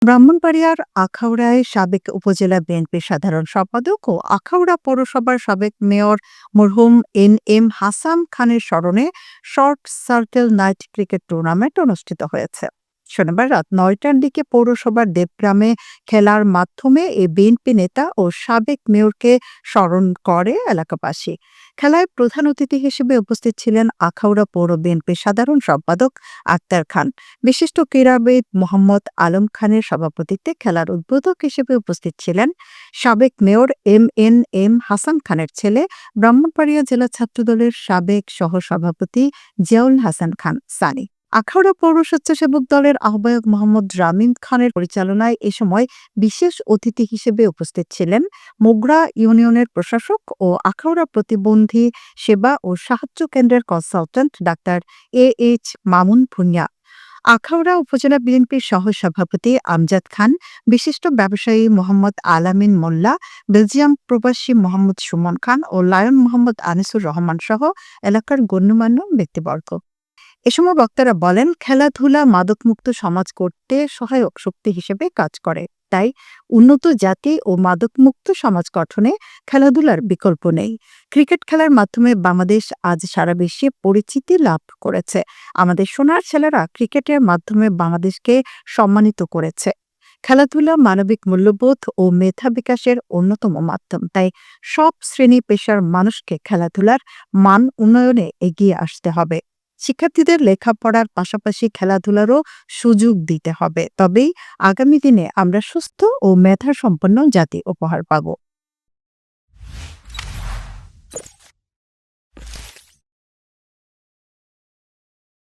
ব্রাহ্মণবাড়িয়ার আখাউড়ায় সাবেক উপজেলা বিএনপির সাধারণ সম্পাদক ও আখাউড়া পৌরসভার সাবেক মেয়র মরহুম এন হাসান খানের স্মরণে short circle night cricket tournament অনুষ্ঠিত হয়েছে। শনিবার রাত ৯টার দিকে পৌরসভার দেবগ্রামে খেলার মাধ্যমে এই বিএনপি নেতা ও সাবেক মেয়রকে স্মরণ করে এলাকাবাসী। খেলায় প্রধান অতিথি হিসেবে উপস্থিত ছিলেন আখাউড়া পৌর বিএনপির সাধারণ সম্পাদক আক্তার খান। বিশিষ্ট ক্রীড়াবিদ মোহাম্মদ আলম খানের সভাপতিত্বে খেলার উদ্বোধক হিসেবে উপস্থিত ছিলেন সাবেক মেয়র এম হাসান খানের ছেলে, ব্রাহ্মণবাড়িয়া জেলা ছাত্রদলের সাবেক সহসভাপতি জিয়াউল হাসান খান সানি। আখাউড়া পৌর স্বেচ্ছাসেবক দলের আহ্বায়ক মোহাম্মদ রামিন খানের পরিচালনায় এ সময় বিশেষ অতিথি হিসেবে উপস্থিত ছিলেন মোগরা ইউনিয়নের প্রশাসক ও আখাউড়া প্রতিবন্ধী সেবা ও সাহায্য কেন্দ্রের consultant doctor H Mamun Bhuiyan, Akhaura উপজেলা বিএনপির সহসভাপতি আমজাদ খান, বিশিষ্ট ব্যবসায়ী মোহাম্মদ আলামিন মোল্লা, বেলজিয়াম প্রবাসী মোহাম্মদ সুমন খান ও লায়ন মোহাম্মদ আনিসুর রহমান সহ এলাকার গণ্যমান্য ব্যক্তিবর্গ। এ সময় বক্তারা বলেন, খেলাধুলা মাদকমুক্ত সমাজ করতে সহায়ক শক্তি হিসেবে কাজ করে। তাই উন্নত জাতি ও মাদকমুক্ত সমাজ গঠনে খেলাধুলার বিকল্প নেই। ক্রিকেট খেলার মাধ্যমে বাংলাদেশ আজ সারা বিশ্বে পরিচিতি লাভ করেছে। আমাদের সোনার ছেলেরা ক্রিকেটের মাধ্যমে বাংলাদেশকে সম্মানিত করেছে। খেলাধুলা মানবিক মূল্যবোধ ও মেধা বিকাশের অন্যতম মাধ্যম। তাই সব শ্রেণী পেশার মানুষকে খেলাধুলার মান উন্নয়নে এগিয়ে আসতে হবে। শিক্ষার্থীদের লেখাপড়ার পাশাপাশি খেলাধুলারও সুযোগ দিতে হবে। তবেই আগামী দিনে আমরা সুস্থ ও মেধাসম্পন্ন জাতি উপহার পাব।